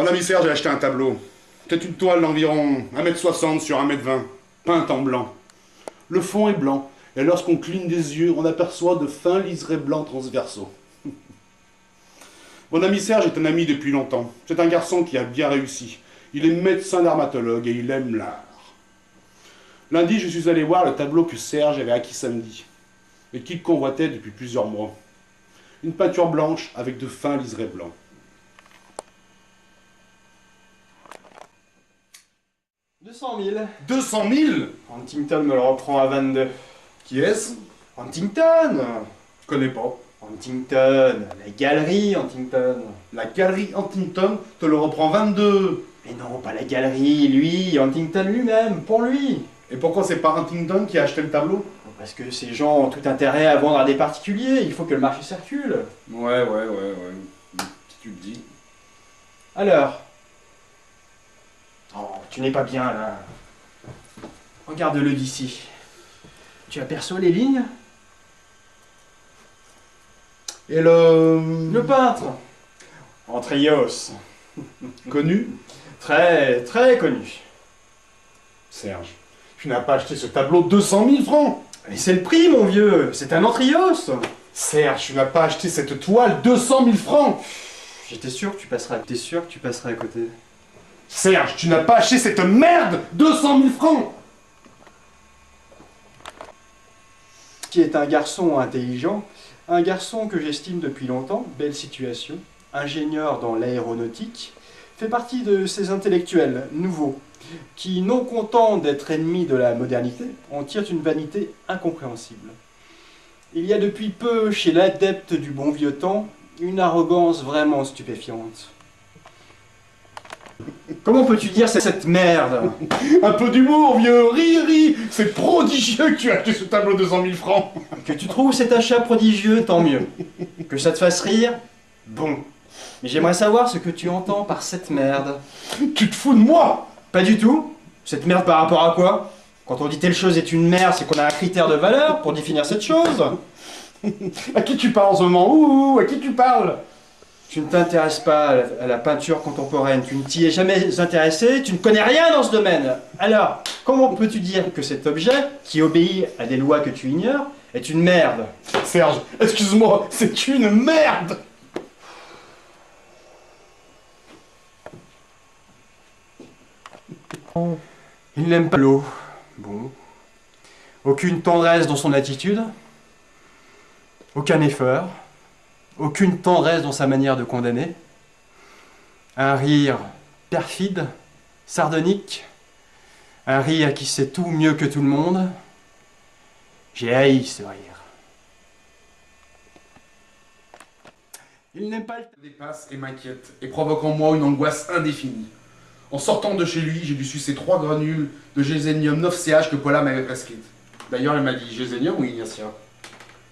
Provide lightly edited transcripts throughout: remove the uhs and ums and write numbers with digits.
Mon ami Serge a acheté un tableau. C'est une toile d'environ 1,60 m sur 1,20 m, peinte en blanc. Le fond est blanc, et lorsqu'on cligne des yeux, on aperçoit de fins liserés blancs transversaux. Mon ami Serge est un ami depuis longtemps. C'est un garçon qui a bien réussi. Il est médecin dermatologue et il aime l'art. Lundi, je suis allé voir le tableau que Serge avait acquis samedi, et qu'il convoitait depuis plusieurs mois. Une peinture blanche avec de fins liserés blancs. 200 000. 200 000 Huntington me le reprend à 22. Qui est-ce? Huntington. Je connais pas. Huntington, la galerie Huntington. La galerie Huntington te le reprend 22. Mais non, pas la galerie, lui, Huntington lui-même, pour lui. Et pourquoi c'est pas Huntington qui a acheté le tableau? Parce que ces gens ont tout intérêt à vendre à des particuliers, il faut que le marché circule. Ouais. Si tu le dis. Alors? Oh, tu n'es pas bien là. Regarde-le d'ici. Tu aperçois les lignes? Et le... Le peintre Antrios. Connu? Très, très connu. Serge, tu n'as pas acheté ce tableau 200 000 francs. Mais c'est le prix, mon vieux. C'est un Antrios. Serge, tu n'as pas acheté cette toile 200 000 francs. J'étais sûr que tu passerais. T'es sûr que tu passerais à côté. Serge, tu n'as pas acheté cette merde 200 000 francs. Qui est un garçon intelligent, un garçon que j'estime depuis longtemps, belle situation, ingénieur dans l'aéronautique, fait partie de ces intellectuels nouveaux qui, non contents d'être ennemis de la modernité, en tirent une vanité incompréhensible. Il y a depuis peu, chez l'adepte du bon vieux temps, une arrogance vraiment stupéfiante. Comment peux-tu dire c'est cette merde? Un peu d'humour, vieux, ris. C'est prodigieux que tu as acheté ce tableau de 200 000 francs. Que tu trouves cet achat prodigieux, tant mieux. Que ça te fasse rire, bon. Mais j'aimerais savoir ce que tu entends par cette merde. Tu te fous de moi? Pas du tout. Cette merde par rapport à quoi? Quand on dit telle chose est une merde, c'est qu'on a un critère de valeur pour définir cette chose. À qui tu parles en ce moment? Ouh, à qui tu parles? Tu ne t'intéresses pas à la peinture contemporaine, tu ne t'y es jamais intéressé, tu ne connais rien dans ce domaine. Alors, comment peux-tu dire que cet objet, qui obéit à des lois que tu ignores, est une merde? Serge, excuse-moi, c'est une merde. Il n'aime pas l'eau. Bon. Aucune tendresse dans son attitude. Aucun effort. Aucune tendresse dans sa manière de condamner. Un rire perfide, sardonique. Un rire qui sait tout mieux que tout le monde. J'ai haï ce rire. Il n'aime pas le... Dépasse et m'inquiète et provoque en moi une angoisse indéfinie. En sortant de chez lui, j'ai dû sucer 3 granules de gésenium 9CH que Paula m'avait prescrites. D'ailleurs, elle m'a dit gésenium ou ignatia?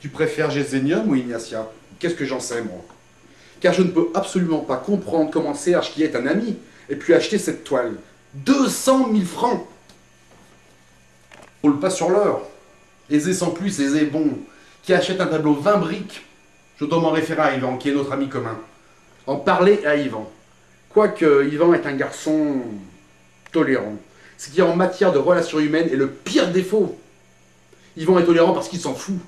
Tu préfères gésenium ou ignatia? Qu'est-ce que j'en sais, moi? Car je ne peux absolument pas comprendre comment Serge, qui est un ami, ait pu acheter cette toile. 200 000 francs! Roule pas sur l'heure. Aisé sans plus, aisé bon. Qui achète un tableau 20 briques? Je dois m'en référer à Yvan, qui est notre ami commun. En parler à Yvan. Quoique Yvan est un garçon tolérant. Ce qui en matière de relations humaines est le pire défaut. Yvan est tolérant parce qu'il s'en fout.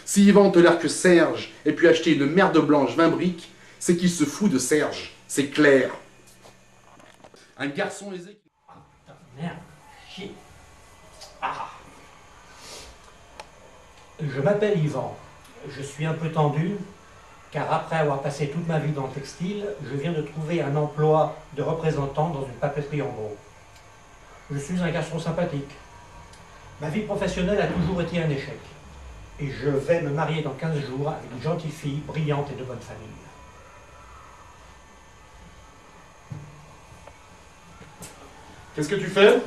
Si Yvan tolère que Serge ait pu acheter une merde blanche 20 briques, c'est qu'il se fout de Serge. C'est clair. Un garçon aisé qui... Ah putain, merde, chier. Ah. Je m'appelle Yvan. Je suis un peu tendu, car après avoir passé toute ma vie dans le textile, je viens de trouver un emploi de représentant dans une papeterie en gros. Je suis un garçon sympathique. Ma vie professionnelle a toujours été un échec. Et je vais me marier dans 15 jours avec une gentille fille, brillante et de bonne famille. Qu'est-ce que tu fais?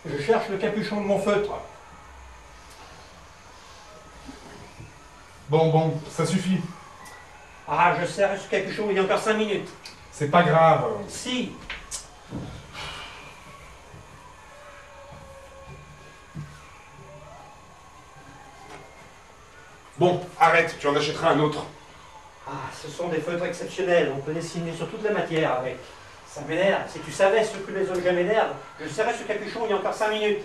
Je cherche le capuchon de mon feutre. Bon, ça suffit. Ah, je cherche ce capuchon il y a encore 5 minutes. C'est pas grave. Si. Bon, arrête, tu en achèteras un autre. Ah, ce sont des feutres exceptionnels, on peut dessiner sur toute la matière avec. Ça m'énerve, si tu savais ce que les objets m'énervent, je serrais ce capuchon il y a encore 5 minutes.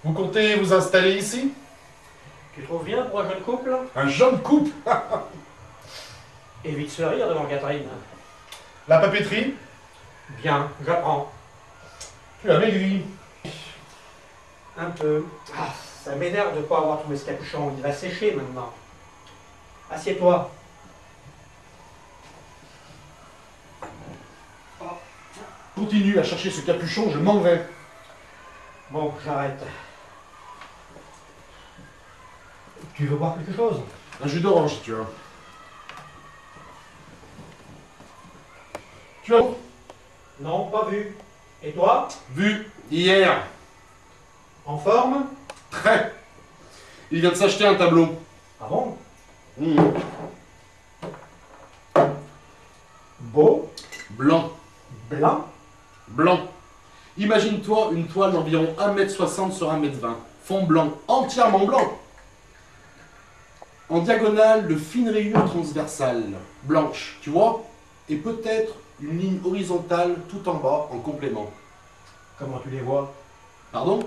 Vous comptez vous installer ici? Tu trouves bien pour un jeune couple? Un jeune couple? Évite ce rire devant Catherine. La papeterie? Bien, j'apprends. Tu as maigri. Un peu. Ah, ça m'énerve de ne pas avoir trouvé ce capuchon, il va sécher maintenant. Assieds-toi. Continue à chercher ce capuchon, je m'en vais. Bon, j'arrête. Tu veux boire quelque chose? Un jus d'orange, si tu veux. Tu as Non, pas vu. Et toi? vu hier? En forme? Très. Il vient de s'acheter un tableau. Ah bon? Beau? Blanc. Blanc? Blanc. Imagine-toi une toile d'environ 1,60 m sur 1,20 m. Fond blanc, entièrement blanc. En diagonale, de fines rayures transversales, blanches, tu vois? Et peut-être une ligne horizontale tout en bas, en complément. Comment tu les vois? Pardon?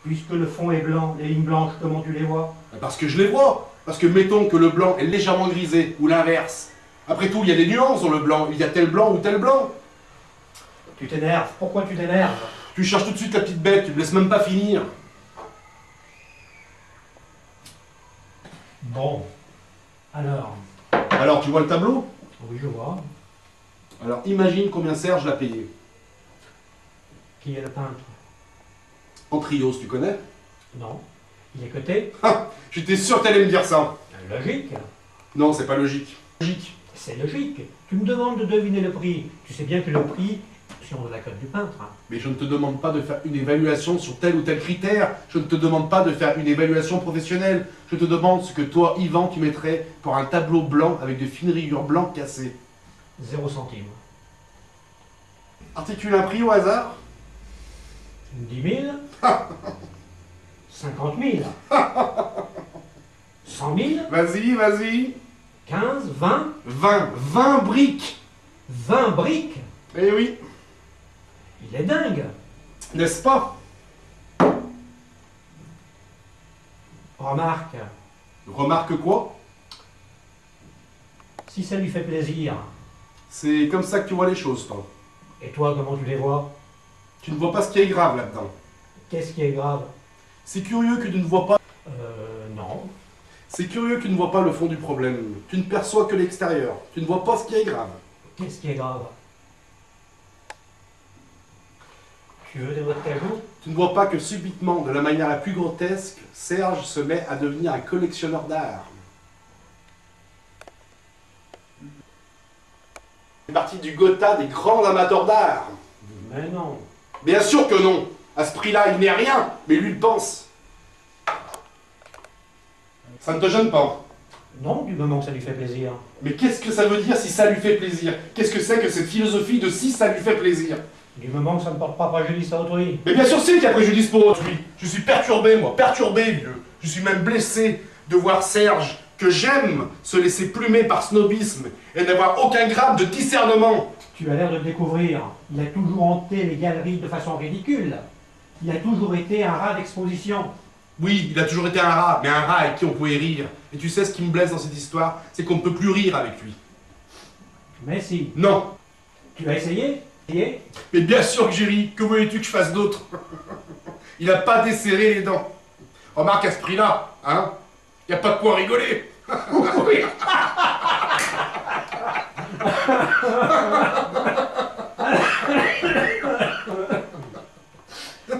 Puisque le fond est blanc, les lignes blanches, comment tu les vois? Parce que je les vois. Parce que mettons que le blanc est légèrement grisé, ou l'inverse. Après tout, il y a des nuances dans le blanc. Il y a tel blanc ou tel blanc. Tu t'énerves. Pourquoi tu t'énerves? Tu cherches tout de suite la petite bête, tu me laisses même pas finir. Bon. Alors? Alors, tu vois le tableau? Oui, je vois. Alors, imagine combien Serge l'a payé. Qui est le peintre? Antrios, tu connais? Non. Il est coté? Ah, j'étais sûr que t'allais me dire ça. Logique. Non, c'est pas logique. Logique. C'est logique. Tu me demandes de deviner le prix. Tu sais bien que le prix, si on veut la cote du peintre. Hein. Mais je ne te demande pas de faire une évaluation sur tel ou tel critère. Je ne te demande pas de faire une évaluation professionnelle. Je te demande ce que toi, Yvan, tu mettrais pour un tableau blanc avec de fines rayures blancs cassées. 0 centime. Articule un prix au hasard? 10 000 50 000 100 000 Vas-y, vas-y. 15, 20 20 briques. 20 briques. Eh oui, Il est dingue. n'est-ce pas? Remarque, Remarque quoi? si ça lui fait plaisir, C'est comme ça que tu vois les choses, toi. et toi, comment tu les vois? Tu ne vois pas ce qui est grave là-dedans. Qu'est-ce qui est grave? C'est curieux que tu ne vois pas. Non. C'est curieux que tu ne vois pas le fond du problème. Tu ne perçois que l'extérieur. Tu ne vois pas ce qui est grave. Qu'est-ce qui est grave? Tu veux des boîtes cajou? Tu ne vois pas que subitement, de la manière la plus grotesque, Serge se met à devenir un collectionneur d'art. C'est partie du Gotha des grands amateurs d'art. Mais non. Bien sûr que non. À ce prix-là, il n'est rien, mais lui le pense. Ça ne te gêne pas? Non, du moment que ça lui fait plaisir. Mais qu'est-ce que ça veut dire si ça lui fait plaisir? Qu'est-ce que c'est que cette philosophie de si ça lui fait plaisir? Du moment que ça ne porte pas préjudice à autrui. Mais bien sûr c'est qu'il y a préjudice pour autrui. Je suis perturbé, moi, perturbé, vieux. Je suis même blessé de voir Serge, que j'aime, se laisser plumer par snobisme et n'avoir aucun gramme de discernement. Tu as l'air de le découvrir. Il a toujours hanté les galeries de façon ridicule. Il a toujours été un rat d'exposition. Oui, il a toujours été un rat, mais un rat avec qui on pouvait rire. Et tu sais ce qui me blesse dans cette histoire, c'est qu'on ne peut plus rire avec lui. Mais si. Non. Tu as essayé? Essayé? Mais bien sûr que j'ai ri, que voulais-tu que je fasse d'autre? Il n'a pas desserré les dents. Remarque à ce prix-là, hein? Il n'y a pas de quoi rigoler. Oui.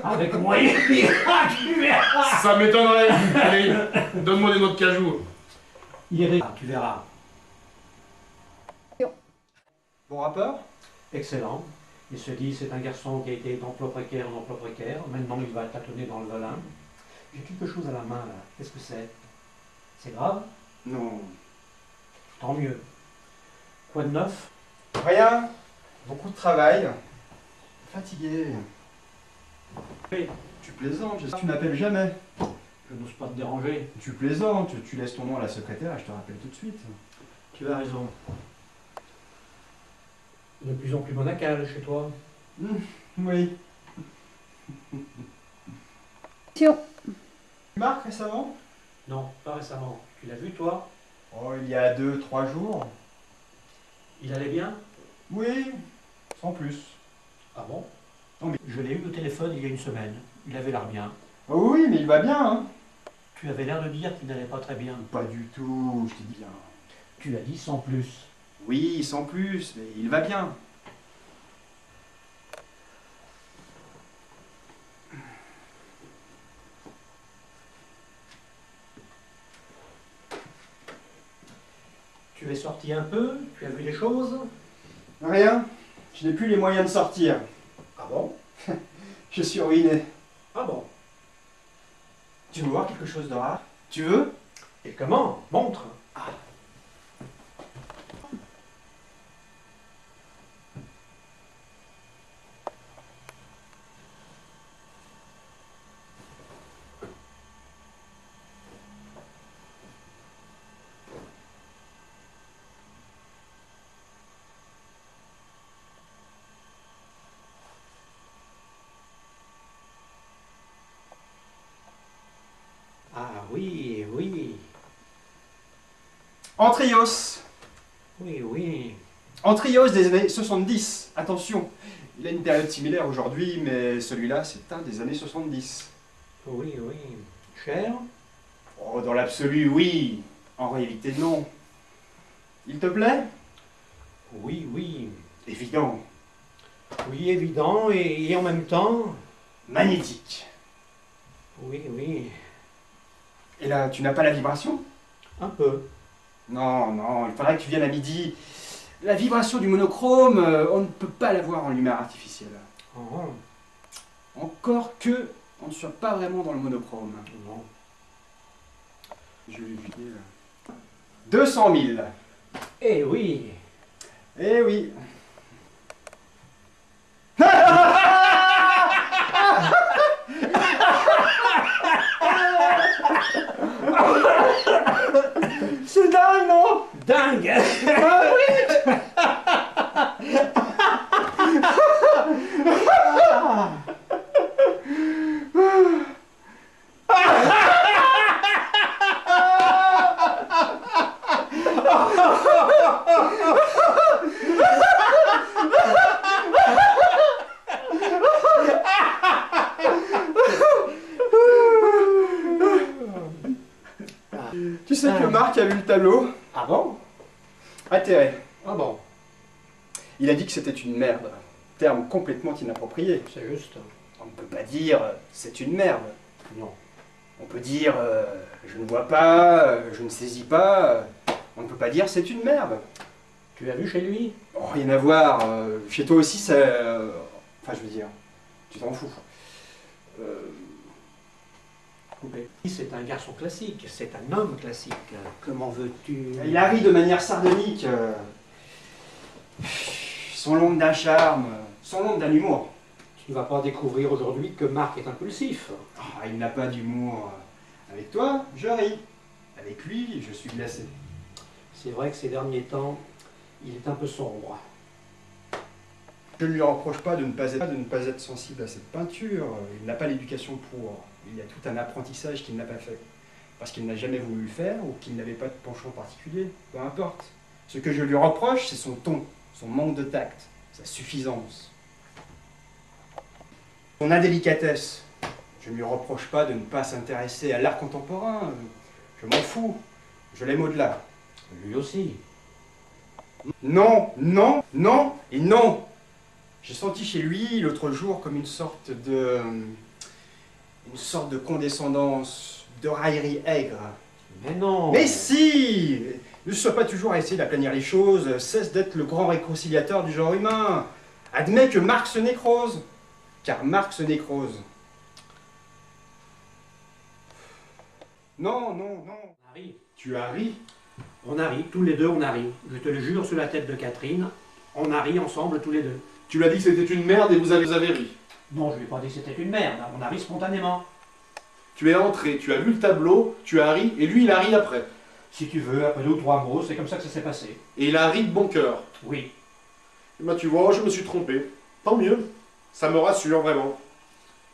Avec moyen miracle, tu verras. Ça m'étonnerait. Allez, donne-moi des notes de cajou. Tu verras. Bon rapport? Excellent. Il se dit, c'est un garçon qui a été d'emploi précaire en emploi précaire. Maintenant, il va tâtonner dans le velin. J'ai quelque chose à la main, là. Qu'est-ce que c'est? C'est grave? Non. Tant mieux. Quoi de neuf? Rien. Beaucoup de travail. Fatigué. Oui. Tu plaisantes, tu m'appelles jamais. Je n'ose pas te déranger. Tu plaisantes, tu laisses ton nom à la secrétaire et je te rappelle tout de suite. Tu as raison. De plus en plus monacal chez toi. Oui. Tiens. Marc, récemment? Non, pas récemment. Tu l'as vu, toi? Oh, il y a 2-3 jours. Il allait bien? Oui, sans plus. Ah bon? Non, mais- Je l'ai eu au téléphone il y a une semaine. Il avait l'air bien. Oh oui, mais il va bien, hein? Tu avais l'air de dire qu'il n'allait pas très bien. Pas du tout, je te dis bien. Tu as dit sans plus. Oui, sans plus, mais il va bien. Tu es sorti un peu? Tu as vu des choses? Rien, je n'ai plus les moyens de sortir. Ah bon? Je suis ruiné. Ah bon? Tu veux voir quelque chose de rare? Tu veux? Et comment? Montre! Ah oui, oui. Antrios. Oui, oui. Antrios des années 70. Attention, il a une période similaire aujourd'hui, mais celui-là, c'est un des années 70. Oui, oui. Cher? Oh, dans l'absolu, oui. En réalité, non. Il te plaît? Oui, oui. Évident. Oui, évident, et en même temps... Magnétique. Oui, oui. Et là, tu n'as pas la vibration? Un peu. Non, non, il faudrait que tu viennes à midi. La vibration du monochrome, on ne peut pas l'avoir en lumière artificielle. Oh, Encore que on ne soit pas vraiment dans le monochrome. non. Je vais vider là. 200 000. Eh oui. Eh oui. C'est dingue, non? Dingue! Ah oui. Tu sais que Marc a vu le tableau? Ah bon? Atterré. Ah bon, Il a dit que c'était une merde. Terme complètement inapproprié. c'est juste. On ne peut pas dire c'est une merde. Non. On peut dire je ne vois pas, je ne saisis pas. On ne peut pas dire c'est une merde. Tu as vu chez lui? Oh, rien à voir. Chez toi aussi, ça. Enfin, je veux dire, tu t'en fous. Coupé. C'est un garçon classique, c'est un homme classique. Comment veux-tu? Il a ri de manière sardonique. Son l'ombre d'un charme, son l'ombre d'un humour. Tu ne vas pas découvrir aujourd'hui que Marc est impulsif. Ah, il n'a pas d'humour. Avec toi, je ris. Avec lui, je suis glacé. C'est vrai que ces derniers temps, il est un peu sombre. Je ne lui reproche pas de ne pas être sensible à cette peinture. Il n'a pas l'éducation pour. Il y a tout un apprentissage qu'il n'a pas fait. Parce qu'il n'a jamais voulu le faire ou qu'il n'avait pas de penchant particulier. Peu importe. Ce que je lui reproche, c'est son ton, son manque de tact, sa suffisance. Son indélicatesse. Je ne lui reproche pas de ne pas s'intéresser à l'art contemporain. Je m'en fous. Je l'aime au-delà. Lui aussi. Non, non, non et non. J'ai senti chez lui l'autre jour comme une sorte de condescendance, de raillerie aigre. Mais non. Mais si! Ne sois pas toujours à essayer d'aplanir les choses, cesse d'être le grand réconciliateur du genre humain. Admets que Marx nécrose, car Marx nécrose. Non, non, non. On a ri. Tu as ri? On a ri, tous les deux on a ri. Je te le jure sur la tête de Catherine, on a ri ensemble tous les deux. Tu lui as dit que c'était une merde et vous avez ri. Non, je lui ai pas dit que c'était une merde, on a ri spontanément. Tu es entré, tu as vu le tableau, tu as ri et lui il a ri après. Si tu veux, après 2 ou 3 mots, c'est comme ça que ça s'est passé. Et il a ri de bon cœur. Oui. Eh ben, tu vois, je me suis trompé. Tant mieux. Ça me rassure, vraiment.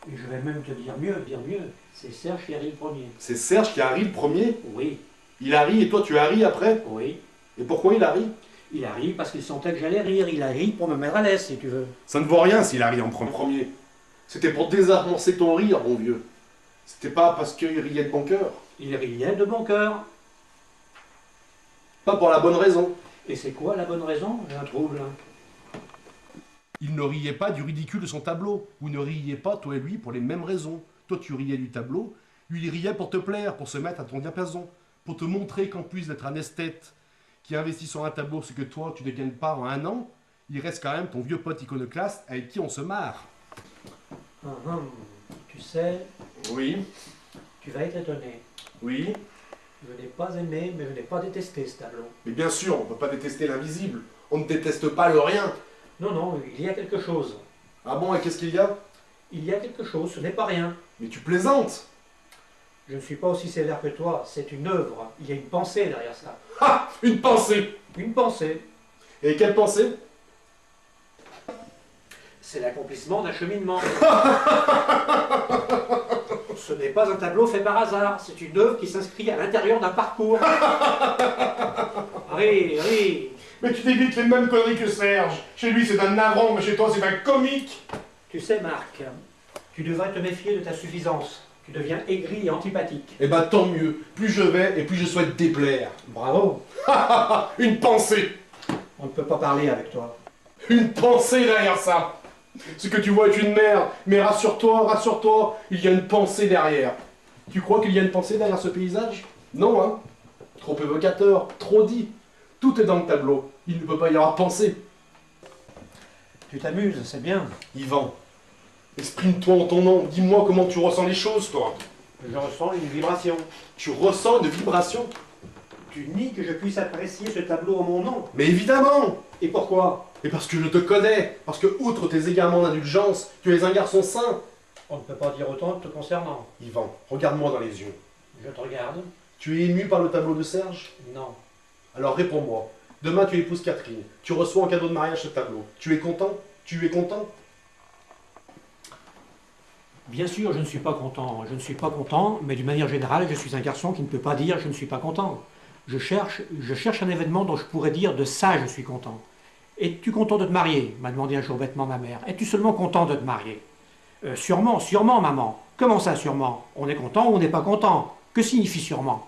Et je vais même te dire mieux, bien mieux. C'est Serge qui a ri le premier. C'est Serge qui a ri le premier. Oui, Il a ri et toi, tu as ri après. oui. Et pourquoi il a ri? Il a ri parce qu'il sentait que j'allais rire. Il a ri pour me mettre à l'aise, si tu veux. Ça ne vaut rien s'il a ri en premier. C'était pour désamorcer ton rire, mon vieux. C'était pas parce qu'il riait de bon cœur. Il riait de bon cœur. Pas pour la bonne raison. Et c'est quoi la bonne raison? J'ai un trouble. Il ne riait pas du ridicule de son tableau. Vous ne riez pas, toi et lui, pour les mêmes raisons. Toi, tu riais du tableau. Lui, il riait pour te plaire, pour se mettre à ton diapason. Pour te montrer qu'en plus d'être un esthète qui investit sur un tableau ce que toi, tu ne gagnes pas en 1 an, il reste quand même ton vieux pote iconoclaste avec qui on se marre. Tu sais, Oui, tu vas être étonné. oui. Je n'ai pas aimé, mais je n'ai pas détesté ce tableau. Mais bien sûr, on ne peut pas détester l'invisible. On ne déteste pas le rien. Non, non, il y a quelque chose. Ah bon, et qu'est-ce qu'il y a? Il y a quelque chose, ce n'est pas rien. Mais tu plaisantes. Je ne suis pas aussi sévère que toi, c'est une œuvre. Il y a une pensée derrière ça. Ah, une pensée. Une pensée. Et quelle pensée? C'est l'accomplissement d'un cheminement. Ce n'est pas un tableau fait par hasard, c'est une œuvre qui s'inscrit à l'intérieur d'un parcours. Ris, ris. Mais tu t'évites les mêmes conneries que Serge. Chez lui, c'est un navrant, mais chez toi, c'est un comique. Tu sais, Marc, tu devrais te méfier de ta suffisance. Tu deviens aigri et antipathique. Eh ben, tant mieux. Plus je vais, et plus je souhaite déplaire. Bravo. Une pensée. On ne peut pas parler avec toi. Une pensée derrière ça. Ce que tu vois est une merde. Mais rassure-toi, il y a une pensée derrière. Tu crois qu'il y a une pensée derrière ce paysage? Non, hein. Trop évocateur, trop dit. Tout est dans le tableau. Il ne peut pas y avoir pensée. Tu t'amuses, c'est bien. Yvan, exprime-toi en ton nom. Dis-moi comment tu ressens les choses, toi. Je ressens une vibration. Tu ressens une vibration? Tu nies que je puisse apprécier ce tableau en mon nom. Mais évidemment. Et pourquoi? Et parce que je te connais. Parce que, outre tes égarements d'indulgence, tu es un garçon sain. On ne peut pas dire autant te concernant. Yvan, regarde-moi dans les yeux. Je te regarde. Tu es ému par le tableau de Serge? Non. Alors réponds-moi. Demain, tu épouses Catherine. Tu reçois en cadeau de mariage ce tableau. Tu es content? Tu es content? Bien sûr, je ne suis pas content. Je ne suis pas content, mais d'une manière générale, je suis un garçon qui ne peut pas dire je ne suis pas content. Je cherche un événement dont je pourrais dire de ça je suis content. Es-tu content de te marier? M'a demandé un jour bêtement ma mère. Es-tu seulement content de te marier? Sûrement, sûrement, maman. Comment ça, sûrement? On est content ou on n'est pas content? Que signifie sûrement?